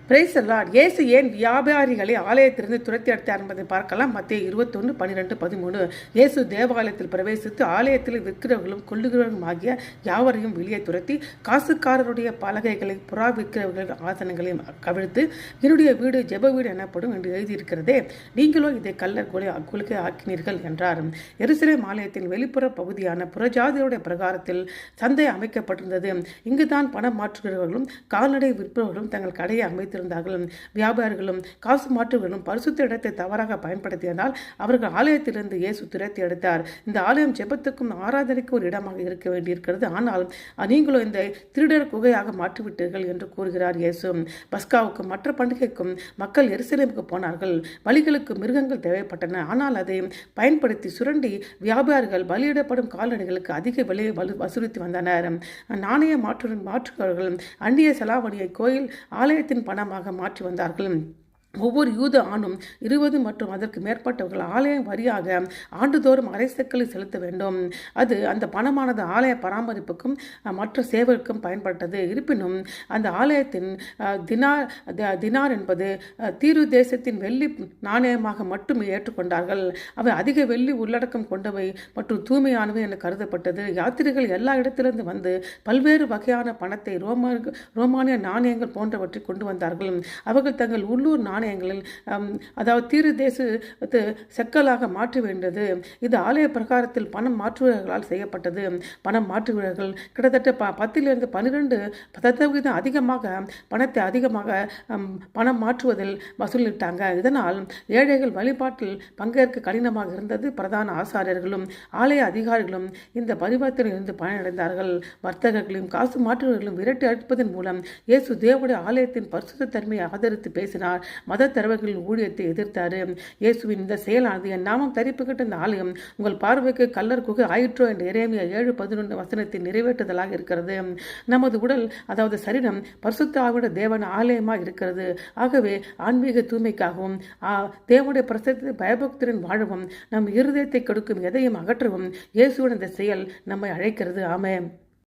Praise the Lord. இயேசு ஏன் வியாபாரிகளை ஆலயத்திலிருந்து துரத்தி அடித்தார் என்பதை பார்க்கலாம். மத்தேயு 21:12-13. இயேசு தேவாலயத்தில் பிரவேசித்து ஆலயத்தில் விற்கிறவர்களும் கொள்ளுகிறவர்களும் ஆகிய யாவரையும் வெளியே துரத்தி காசுக்காரருடைய பலகைகளை புறா விற்கிறவர்கள் ஆசனங்களையும் கவிழ்த்து என்னுடைய வீடு ஜெப வீடு எனப்படும் என்று எழுதியிருக்கிறதே, நீங்களோ இதை கல்லர் குலுக்கை ஆக்கினீர்கள் என்றார். எருசலேம் ஆலயத்தின் வெளிப்புற பகுதியான புறஜாதியுடைய பிரகாரத்தில் சந்தை அமைக்கப்பட்டிருந்தது. இங்குதான் பணம் மாற்றுகிறவர்களும் கால்நடை விற்பவர்களும் தங்கள் கடையை அமைத்து வியாபாரிகளும் காசு மாற்றுகளும் பரிசுத்த இடத்தை தவறாக பயன்படுத்தியதால் அவர்கள் ஆலயத்திலிருந்து இயேசு துரத்தி எடுத்தார். இந்த ஆலயம் ஜெபத்துக்கும் ஆராதனைக்கு ஒரு இடமாக இருக்க வேண்டியிருக்கிறது, ஆனால் நீங்களோ இந்த திருடர் குகையாக மாற்றிவிட்டீர்கள் என்று கூறுகிறார் இயேசு. பஸ்காவுக்கும் மற்ற பண்டிகைக்கும் மக்கள் எருசலேமுக்கு போனார்கள். பலிகளுக்கு மிருகங்கள் தேவைப்பட்டன, ஆனால் அதை பயன்படுத்தி சுரண்டி வியாபாரிகள் பலியிடப்படும் கால்நடைகளுக்கு அதிக விலையை வசூலித்து வந்தனர். நாணய மாற்றுகிறவர்கள் அந்நிய செலாவணியை கோயில் ஆலயத்தின் பணமாக மாற்றி வந்தார்கள். ஒவ்வொரு யூத ஆணும் 20 மற்றும் அதற்கு மேற்பட்டவர்கள் ஆலயம் வரியாக ஆண்டுதோறும் அரைசக்கலை செலுத்த வேண்டும். அது அந்த பணமானது ஆலய பராமரிப்புக்கும் மற்ற சேவைக்கும் பயன்பட்டது. இருப்பினும் அந்த ஆலயத்தின் தினார் என்பது தீரு தேசத்தின் வெள்ளி நாணயமாக மட்டும் ஏற்றுக்கொண்டார்கள். அவை அதிக வெள்ளி உள்ளடக்கம் கொண்டவை மற்றும் தூய்மையானவை என கருதப்பட்டது. யாத்திரைகள் எல்லா இடத்திலிருந்து வந்து பல்வேறு வகையான பணத்தை ரோமானிய நாணயங்கள் போன்றவற்றை கொண்டு வந்தார்கள். அவர்கள் தங்கள் உள்ளூர் நாணயங்களில் அதாவது தீரு தேசத்து செக்கலாக மாற்ற வேண்டியது. இது ஆலய பிரகாரத்தில் பணம் மாற்றுவர்களால் செய்யப்பட்டது. பணம் மாற்றுவர்கள் கிட்டத்தட்ட 10-12% அதிகமாக பணம் மாற்றுவதில் வசூலிட்டாங்க. இதனால் ஏழைகள் வழிபாட்டில் பங்கேற்க கடினமாக இருந்தது. பிரதான ஆசாரியர்களும் ஆலய அதிகாரிகளும் இந்த பரிவர்த்தனையிலிருந்து பயனடைந்தார்கள். வர்த்தகர்களையும் காசு மாற்றுவர்களும் விரட்டி அடிப்பதன் மூலம் இயேசு தேவனுடைய ஆலயத்தின் பரிசுத்த தன்மையை ஆதரித்து பேசினார். மத தலைவர்களின் ஊழியத்தை எதிர்த்தார். இயேசுவின் இந்த செயலானது என் நாமம் தரிப்புகிட்ட இந்த ஆலயம் உங்கள் பார்வைக்கு கல்லர் குகை ஆயிற்றோ என்ற எரேமியா 7:11 வசனத்தின் நிறைவேற்றுதலாக இருக்கிறது. நமது உடல், அதாவது சரீரம், பரிசுத்த ஆவிட தேவன் ஆலயமாக இருக்கிறது. ஆகவே ஆன்மீக தூய்மைக்காகவும் தேவனுடைய பிரசத்தை பயபக்தரின் வாழவும் நம் இருதயத்தை கொடுக்கும் எதையும் அகற்றவும் இயேசுவின் இந்த செயல் நம்மை அழைக்கிறது. ஆமென்.